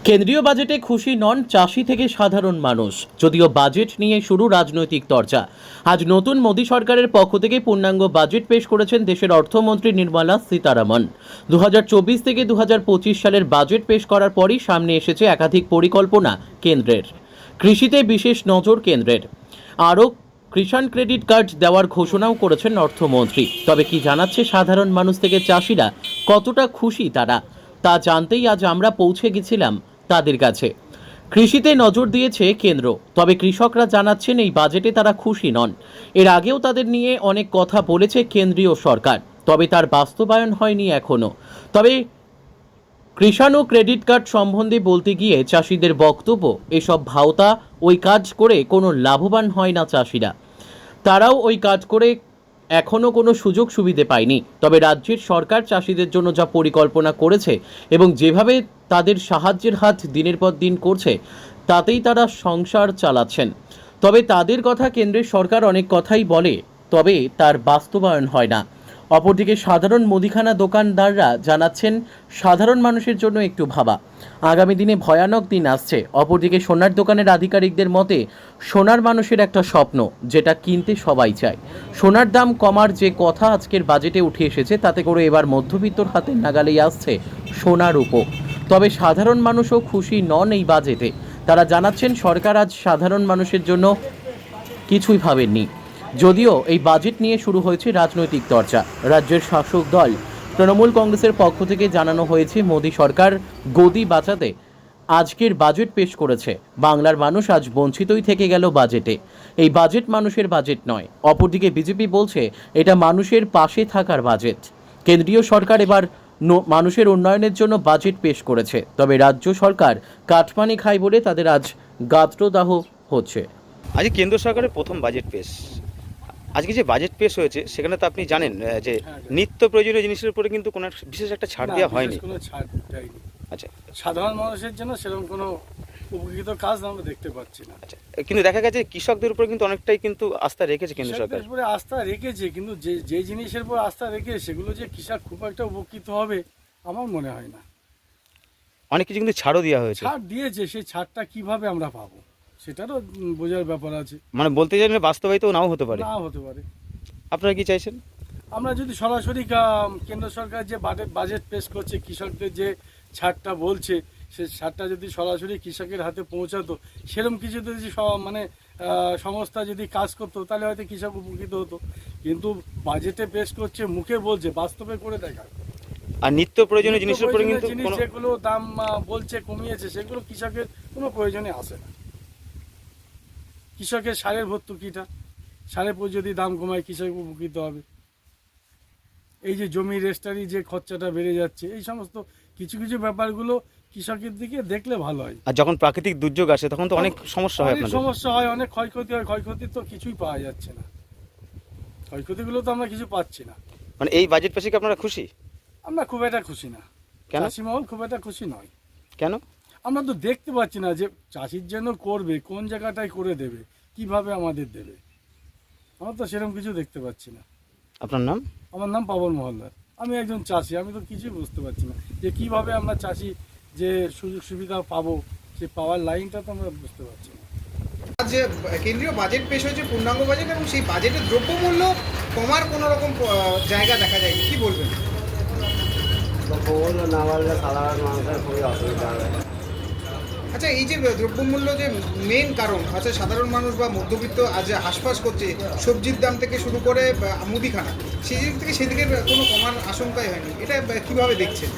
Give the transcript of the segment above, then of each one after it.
কেন্দ্রীয় বাজেটে খুশি নন চাষি থেকে সাধারণ মানুষ। যদিও বাজেট নিয়ে শুরু রাজনৈতিক চর্চা। আজ নতুন মোদী সরকারের পক্ষ থেকে পূর্ণাঙ্গ বাজেট পেশ করেছেন দেশের অর্থমন্ত্রী নির্মলা সীতারামন। 2024 থেকে 2025 সালের বাজেট পেশ করার পরই সামনে এসেছে একাধিক পরিকল্পনা কেন্দ্রের। কৃষিতে বিশেষ নজর কেন্দ্রের। আরও কিষাণ ক্রেডিট কার্ড দেওয়ার ঘোষণাও করেছেন অর্থমন্ত্রী। তবে কি জানাচ্ছে সাধারণ মানুষ থেকে চাষিরা, কতটা খুশি তারা, তা জানতেই আজ আমরা পৌঁছে গেছিলাম তাদের কাছে। কৃষিতে নজর দিয়েছে কেন্দ্র, তবে কৃষকরা জানাচ্ছেন এই বাজেটে তারা খুশি নন। এর আগেও তাদের নিয়ে অনেক কথা বলেছে কেন্দ্রীয় সরকার, তবে তার বাস্তবায়ন হয়নি এখনো। তবে কিষাণ ও ক্রেডিট কার্ড সম্বন্ধে বলতে গিয়ে চাষিদের বক্তব্য, এসব ভাওতা ওই কাজ করে কোনো লাভবান হয় না চাষিরা। তারাও ওই কাজ করে এখনও কোনো সুযোগ সুবিধে পায়নি। তবে রাজ্যের সরকার চাষিদের জন্য যা পরিকল্পনা করেছে এবং যেভাবে তাদের সাহায্যের হাত দিনের পর দিন করছে, তাতেই তারা সংসার চালাচ্ছেন। তবে তাদের কথা কেন্দ্রের সরকার অনেক কথাই বলে, তবে তার বাস্তবায়ন হয় না। অপরদিকে সাধারণ মুদিখানা দোকানদাররা জানাচ্ছেন সাধারণ মানুষের জন্য একটু ভাবা। আগামী দিনে ভয়ানক দিন আসছে। অপরদিকে সোনার দোকানের আধিকারিকদের মতে সোনার মানুষের একটা স্বপ্ন, যেটা কিনতে সবাই চায়। সোনার দাম কমার যে কথা আজকের বাজেটে উঠে এসেছে, তাতে করে এবার মধ্যবিত্তর হাতের নাগালেই আসছে সোনার উপর। তবে সাধারণ মানুষও খুশি নন এই বাজেটে। তারা জানাচ্ছেন সরকার আজ সাধারণ মানুষের জন্য কিছুই ভাবেননি। যদিও এই বাজেট নিয়ে শুরু হয়েছে রাজনৈতিক চর্চা। রাজ্যের শাসক দল তৃণমূল কংগ্রেসের পক্ষ থেকে জানানো হয়েছে মোদী সরকার গদি বাঁচাতে আজকের বাজেট পেশ করেছে। বাংলার মানুষ আজ বঞ্চিতই থেকে গেল বাজেটে। এই বাজেট মানুষের বাজেট নয়। অপরদিকে বিজেপি বলছে এটা মানুষের পাশে থাকার বাজেট। কেন্দ্রীয় সরকার এবার মানুষের উন্নয়নের জন্য বাজেট পেশ করেছে, তবে রাজ্য সরকার কাটমানি খায় বলে তাদের আজ গাত্রদাহ হচ্ছে। আজ কেন্দ্র সরকারের প্রথম বাজেট পেশ। আজকে যে বাজেট পেশ হয়েছে সেখানে তো আপনি জানেন যে নিত্য প্রয়োজনীয় জিনিসের উপরে কিন্তু কোনো বিশেষ একটা ছাড় দেওয়া হয়নি। কোনো ছাড় দেয়নি। আচ্ছা, সাধারণ মানুষের জন্য সেরকম কোনো উপকৃত কাজ আমরা দেখতে পাচ্ছি না। আচ্ছা, কিন্তু দেখা গেছে কৃষকদের উপরে কিন্তু অনেকটাই কিন্তু আস্থা রেখেছে কেন্দ্র সরকার। কৃষকদের উপরে আস্থা রেখেছে, কিন্তু যে জিনিসের উপর আস্থা রেখেছে সেগুলো যে কৃষক খুব একটা উপকৃত হবে আমার মনে হয় না। অনেক কিছু কিন্তু ছাড়ও দেওয়া হয়েছে। ছাড় দিয়েছে, সেই ছাড়টা কিভাবে আমরা পাবো সেটারও বোঝার ব্যাপার আছে। মানে বলতে চাইলে বাস্তবায়িত নাও হতে পারে। নাও হতে পারে। আপনারা কি চাইছেন? আমরা যদি সরাসরি কেন্দ্র সরকার যে বাজেট পেশ করছে, কৃষকদের যে ছাড়টা বলছে, সে ছাড়টা যদি সরাসরি কৃষকের হাতে পৌঁছাতো, সেরকম কিছু যদি মানে সংস্থা যদি কাজ করতো, তাহলে হয়তো কৃষক উপকৃত হতো। কিন্তু বাজেটে পেশ করছে, মুখে বলছে, বাস্তবে করে দেখা। আর নিত্য প্রয়োজনীয় জিনিসের উপরে কিন্তু যেগুলো দাম বলছে কমিয়েছে, সেগুলো কৃষকের কোনো প্রয়োজনে আসে না। কৃষকের সারের ভর্তুকিটা, সারের পর যদি দাম কমায় কৃষক উপকৃত হবে। এই যে জমি রেজিস্ট্রি যে খরচাটা বেড়ে যাচ্ছে, এই সমস্ত কিছু কিছু ব্যাপারগুলো কৃষকের দিকে দেখলে ভালো হয়। আর যখন প্রাকৃতিক দুর্যোগ আসে তখন তো অনেক সমস্যা হয়। সমস্যা হয়, অনেক ক্ষয়ক্ষতি হয়। ক্ষয়ক্ষতির তো কিছুই পাওয়া যাচ্ছে না। ক্ষয়ক্ষতিগুলো তো আমরা কিছু পাচ্ছি না। মানে এই বাজেট পেশে কি আপনারা খুশি? আমরা খুব একটা খুশি না। কেন? চাষিমহল খুব একটা খুশি নয়। কেন? আমরা তো দেখতে পাচ্ছি না যে চাষির জন্য করবে, কোন জায়গাটায় করে দেবে, কিভাবে আমাদের দেবে। আমরা তো সেরকম কিছু দেখতে পাচ্ছি না। আপনার নাম? আমার নাম পাবন মহল্লার। আমি একজন চাষি। আমি তো কিছুই বুঝতে পারছি না যে কিভাবে আমরা চাষি যে সুযোগ সুবিধা পাবো, সেই পাওয়ার লাইনটা তো আমরা বুঝতে পারছি না। আজ কেন্দ্রীয় বাজেট পেশ হয়েছে, পূর্ণাঙ্গ বাজেট, এবং সেই বাজেটের দ্রব্যমূল্য কমার কোনো রকম জায়গা দেখা যায়নি। কি বলবেন? দ্রব্যমূল্য না বাড়লে সাধারণ মানুষের খুবই অসুবিধা হবে। আচ্ছা, এই যে দ্রব্যমূল্য যে মেন কারণ, আচ্ছা সাধারণ মানুষ বা মধ্যবিত্ত আজ হাসপাস করছে, সবজির দাম থেকে শুরু করে মুদিখানা, সেই দিক থেকে সেদিকে কোনো কমার আশঙ্কাই হয়নি। এটা কিভাবে দেখছেন?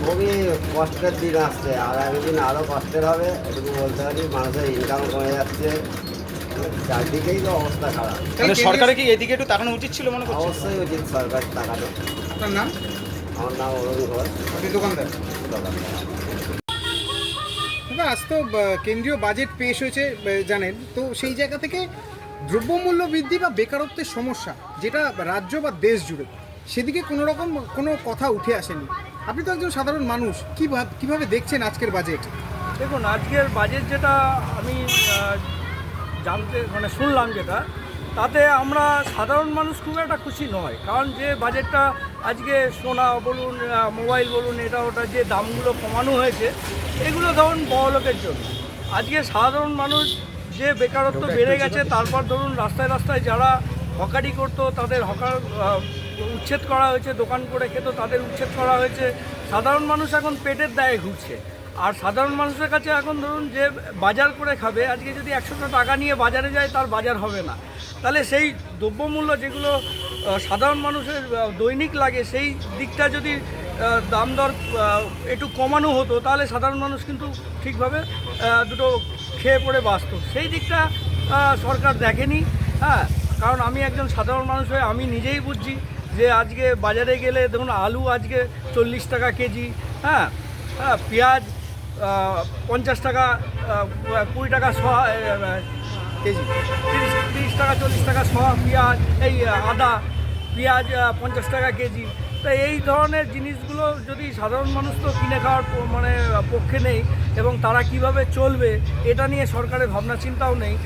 খুবই কষ্টের দিন আসছে, আগামী দিন আরও কষ্টের হবে এটুকু বলতে পারি। মানুষের ইনকাম কমে যাচ্ছে, চারদিকেই তো অবস্থা খারাপ। মানে সরকারের কি এদিকে একটু তাকানো উচিত ছিল মনে করছেন? অবশ্যই উচিত সরকার তাকানো। আপনার নাম? আমার নাম অরুণ ঘোষ। আপনি দোকানদার? আজ তো কেন্দ্রীয় বাজেট পেশ হয়েছে জানেন তো, সেই জায়গা থেকে দ্রব্যমূল্য বৃদ্ধি বা বেকারত্বের সমস্যা যেটা রাজ্য বা দেশ জুড়ে, সেদিকে কোনো রকম কোনো কথা উঠে আসেনি। আপনি তো একজন সাধারণ মানুষ, কিভাবে দেখছেন আজকের বাজেট? দেখুন, আজকের বাজেট যেটা আমি শুনলাম, যেটা তাতে আমরা সাধারণ মানুষ খুব একটা খুশি নয়। কারণ যে বাজেটটা আজকে সোনা বলুন মোবাইল বলুন এটা ওটা যে দামগুলো কমানো হয়েছে এগুলো ধরুন বড়লোকের জন্য। আজকে সাধারণ মানুষ যে বেকারত্ব বেড়ে গেছে, তারপর ধরুন রাস্তায় রাস্তায় যারা হকারি করতো তাদের হকার উচ্ছেদ করা হয়েছে, দোকান করে খেত তাদের উচ্ছেদ করা হয়েছে। সাধারণ মানুষ এখন পেটের দায়ে ঘুরছে। আর সাধারণ মানুষের কাছে এখন ধরুন যে বাজার করে খাবে, আজকে যদি 100টা টাকা নিয়ে বাজারে যায় তার বাজার হবে না। তাহলে সেই দ্রব্যমূল্য যেগুলো সাধারণ মানুষের দৈনিক লাগে সেই দিকটা যদি দাম দর একটু কমানো হতো তাহলে সাধারণ মানুষ কিন্তু ঠিকভাবে দুটো খেয়ে পড়ে বাঁচত। সেই দিকটা সরকার দেখেনি। হ্যাঁ, কারণ আমি একজন সাধারণ মানুষ হয়ে আমি নিজেই বুঝছি যে আজকে বাজারে গেলে দেখুন আলু আজকে 40 টাকা কেজি, হ্যাঁ হ্যাঁ, পেঁয়াজ 50 টাকা 20 টাকা কেজি 30 টাকা 40 টাকা পেঁয়াজ, এই আদা পেঁয়াজ 50 টাকা কেজি। তো এই ধরনের জিনিসগুলো যদি সাধারণ মানুষ তো কিনে খাওয়ার মানে পক্ষে নেই, এবং তারা কিভাবে চলবে এটা নিয়ে সরকারের ভাবনা চিন্তাও নেই।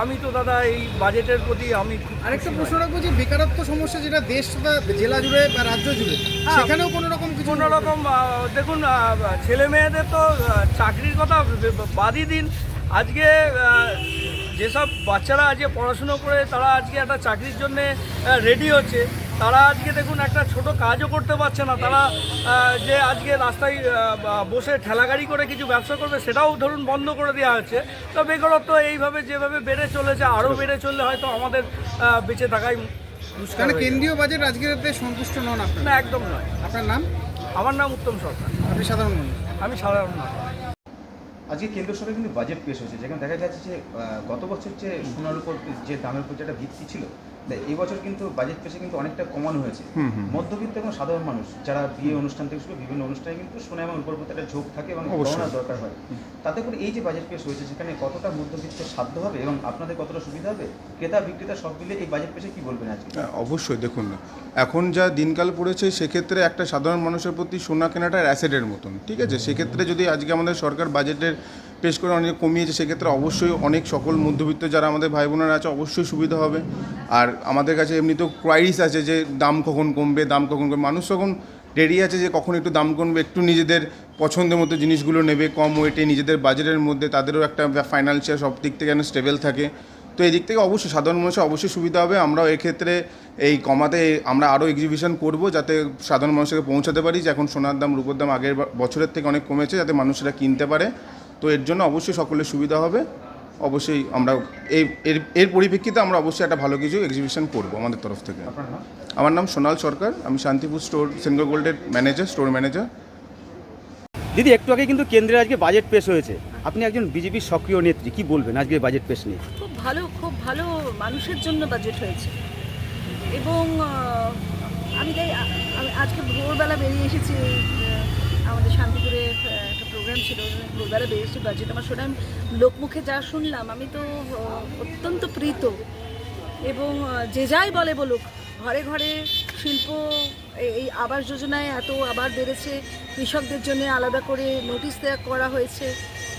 আমি তো দাদা এই বাজেটের প্রতি আমি আরেকটা প্রশ্ন রাখবো যে বেকারত্ব সমস্যা যেটা দেশ তথা জেলা জুড়ে বা রাজ্য জুড়ে, সেখানেও কোনো রকম কিছু কোনো রকম দেখুন ছেলে মেয়েদের তো চাকরির কথা বাদই দিন। আজকে যেসব বাচ্চারা আজকে পড়াশুনো করে তারা আজকে একটা চাকরির জন্য রেডি হচ্ছে, তারা আজকে দেখুন একটা ছোট কাজও করতে পারছে না। তারা যে আজকে রাস্তায় বসে ঠেলাগাড়ি করে কিছু ব্যবসা করবে সেটাও ধরুন বন্ধ করে দেওয়া হচ্ছে। তো বেকারত্ব এইভাবে যেভাবে বেড়ে চলেছে আরও বেড়ে চললে হয়তো আমাদের বেঁচে থাকাই মুশকিল মানে হয়ে যাবে। কেন্দ্রীয় বাজেট আজকের সন্তুষ্ট নন আপনার? না, একদম নয়। আপনার নাম? আমার নাম উত্তম সরকার, আপনি সাধারণ মানুষ। আমি সাধারণ মানুষ। আজকে কেন্দ্র সরকার কিন্তু বাজেট পেশ হয়েছে, যেখানে দেখা যাচ্ছে যে গত বছর যে সোনার উপর যে দামের উপর যেটা ভিত্তি ছিল, এই বছর কিন্তু বাজেট পেশে কিন্তু অনেকটা কমানো হয়েছে। মধ্যবিত্ত এবং সাধারণ মানুষ যারা বিয়ে অনুষ্ঠান থেকে শুরু বিভিন্ন অনুষ্ঠানে কিন্তু সোনা এবং রূপোর প্রতি একটা ঝোঁক থাকে এবং গহনার দরকার হয়। তাতে করে এই যে বাজেট পেশ হয়েছে সেখানে কতটা মধ্যবিত্তের সাধ্য হবে এবং আপনাদের কতটা সুবিধা হবে, ক্রেতা বিক্রেতা সব মিলে এই বাজেট পেশে কি বলবেন আজকে? অবশ্যই দেখুন, এখন যা দিনকাল পড়েছে সেক্ষেত্রে একটা সাধারণ মানুষের প্রতি সোনা কেনাটা অ্যাসেটের মতন, ঠিক আছে? সেক্ষেত্রে যদি আজকে আমাদের সরকার বাজেটের পেশ করে অনেক কমিয়েছে, সেক্ষেত্রে অবশ্যই অনেক সকল মধ্যবিত্ত যারা আমাদের ভাই বোনেরা আছে অবশ্যই সুবিধা হবে। আর আমাদের কাছে এমনিতেও কোয়ারিস আছে যে দাম কখন কমবে, দাম কখন কমবে, মানুষ তখন রেডি আছে যে কখন একটু দাম কমবে, একটু নিজেদের পছন্দের মতো জিনিসগুলো নেবে কম ওয়েটে, নিজেদের বাজেটের মধ্যে, তাদেরও একটা ফাইন্যান্সিয়াল সব দিক থেকে যেন স্টেবল থাকে। তো এই দিক থেকে অবশ্যই সাধারণ মানুষের অবশ্যই সুবিধা হবে। আমরাও এক্ষেত্রে এই কমাতে আমরা আরও এক্সিবিশন করব যাতে সাধারণ মানুষকে পৌঁছাতে পারি যে এখন সোনার দাম রূপোর দাম আগের বছরের থেকে অনেক কমেছে, যাতে মানুষেরা কিনতে পারে। তো এর জন্য অবশ্যই সকলের সুবিধা হবে। অবশ্যই আমরা এর পরিপ্রেক্ষিতে আমরা অবশ্যই একটা ভালো কিছু এক্সিবিশন করব আমাদের তরফ থেকে। আমার নাম সোনাল সরকার, আমি শান্তিপুর স্টোর সিঙ্গল গোল্ডের ম্যানেজার, স্টোর ম্যানেজার। দিদি, একটু আগে কিন্তু কেন্দ্রে আজকে বাজেট পেশ হয়েছে, আপনি একজন বিজেপির সক্রিয় নেত্রী, কি বলবেন আজকে বাজেট পেশ নিয়ে? খুব ভালো মানুষের জন্য বাজেট হয়েছে। এবং আমি আজকে ভোরবেলা বেরিয়ে এসেছি, আমাদের শান্তিপুরে একটা প্রোগ্রাম ছিল, ভোরবেলা বেরিয়েছি বাজেট আমার শোনা, লোকমুখে যা শুনলাম আমি তো অত্যন্ত প্রীত। এবং যে যাই বলে বলুক, ঘরে ঘরে শিল্প, এই আবাস যোজনায় এত আবার বেড়েছে, কৃষকদের জন্য আলাদা করে নোটিশ দেওয়া করা হয়েছে।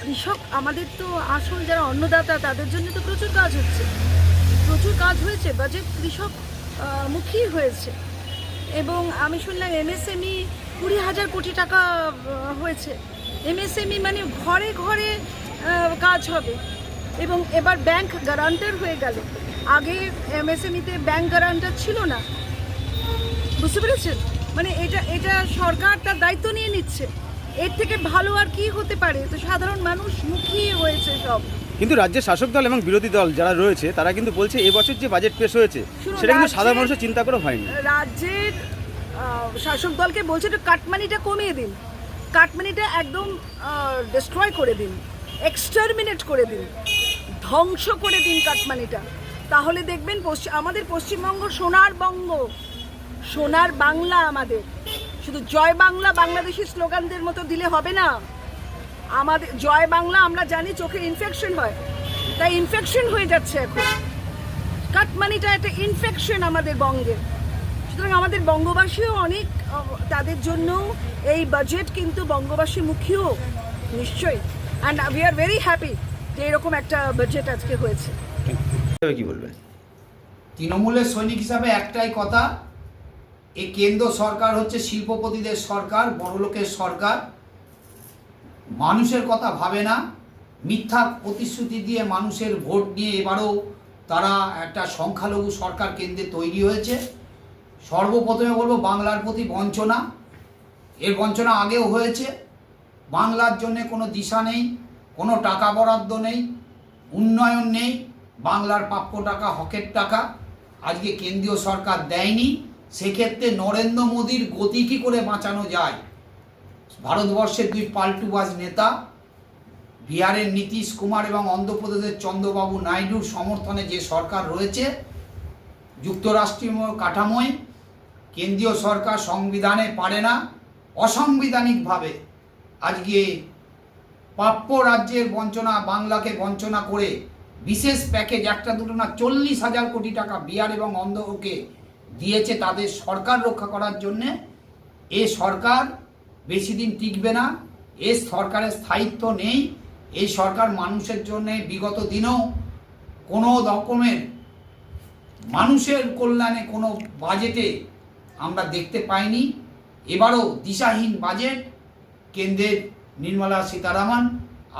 কৃষক আমাদের তো আসল যারা অন্নদাতা তাদের জন্য তো প্রচুর কাজ হয়েছে, বাজেট কৃষক মুখী হয়েছে। এবং আমি শুনলাম এমএসএমই 20,000 কোটি টাকা হয়েছে। এমএসএমই মানে ঘরে ঘরে কাজ হবে। এবং এবার ব্যাংক গ্যারান্টার হয়ে গেল, আগে এমএসএমইতে ব্যাংক গ্যারান্টার ছিল না, বুঝতে পেরেছেন? মানে এটা সরকার তার দায়িত্ব নিয়ে নিচ্ছে। এর থেকে ভালো আর কি হতে পারে? তো সাধারণ মানুষ মুখী হয়েছে সব। কিন্তু রাজ্যের শাসক দল এবং বিরোধী দল যারা রয়েছে তারা কিন্তু বলছে এবছর যে বাজেট পেশ হয়েছে সেটা কিন্তু সাধারণ মানুষের চিন্তা করে হয়নি। রাজ্যের শাসক দলকে বলছে একটু কাটমানিটা কমিয়ে দিন, কাটমানিটা একদম ডিস্ট্রয় করে দিন, এক্সটারমিনেট করে দিন, ধ্বংস করে দিন কাটমানিটা। তাহলে দেখবেন আমাদের পশ্চিমবঙ্গ সোনার বাংলা, আমাদের শুধু জয় বাংলা বাংলাদেশি স্লোগানদের মতো দিলে হবে না। আমাদের জয় বাংলা আমরা জানি চোখের ইনফেকশন হয়, তাই ইনফেকশন হয়ে যাচ্ছে এখন। কাটমানিটা একটা ইনফেকশন আমাদের বঙ্গের। সুতরাং আমাদের বঙ্গবাসীও অনেক, তাদের জন্য এই বাজেট কিন্তু বঙ্গবাসী মুখীও নিশ্চয়ই। And we are very happy যে এরকম একটা বাজেট আজকে হয়েছে। কি বলবেন? তৃণমূলের সৈনিক হিসাবে একটাই কথা, এই কেন্দ্র সরকার হচ্ছে শিল্পপতিদের সরকার, বড়লোকের সরকার, মানুষের কথা ভাবে না, মিথ্যা প্রতিশ্রুতি দিয়ে মানুষের ভোট নিয়ে এবারও তারা একটা সংখ্যালঘু সরকার কেন্দ্রে তৈরি হয়েছে। সর্বপ্রথমে বলবো বাংলার প্রতি বঞ্চনা, এর বঞ্চনা আগেও হয়েছে। বাংলার জন্য কোনো দিশা নেই, কোনো টাকা বরাদ্দ নেই, উন্নয়ন নেই, বাংলার প্রাপ্য টাকা হকের টাকা আজকে কেন্দ্রীয় সরকার দেয়নি। সেক্ষেত্রে নরেন্দ্র মোদীর গতি কী করে বাঁচানো যায়? ভারতবর্ষের দুই পাল্টুবাজ নেতা, বিহারের নীতিশ কুমার এবং অন্ধ্রপ্রদেশের চন্দ্রবাবু নাইডুর সমর্থনে যে সরকার রয়েছে, যুক্তরাষ্ট্রীয় কাঠামোয় কেন্দ্রীয় সরকার সংবিধানে পারে না, অসাংবিধানিকভাবে আজকে প্রাপ্য রাজ্যের বঞ্চনা, বাংলাকে বঞ্চনা করে বিশেষ প্যাকেজ একটা দুটো না 40,000 কোটি টাকা বিহার এবং অন্ধ্রকে দিয়েছে তাদের সরকার রক্ষা করার জন্যে। এ সরকার বেশি দিন টিকবে না, এ সরকারের স্থায়িত্ব নেই। এই সরকার মানুষের জন্য বিগত দিনেও কোনো রকমের মানুষের কল্যাণে কোনো বাজেটে আমরা দেখতে পাইনি। এবারও দিশাহীন বাজেট কেন্দ্রের নির্মলা সীতারামন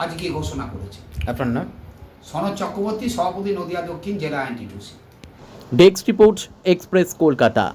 আজকে ঘোষণা করেছে। আপনার নাম? সনদ চক্রবর্তী, সভাপতি, নদিয়া দক্ষিণ জেলা INTTUC. Desk report, Express Kolkata.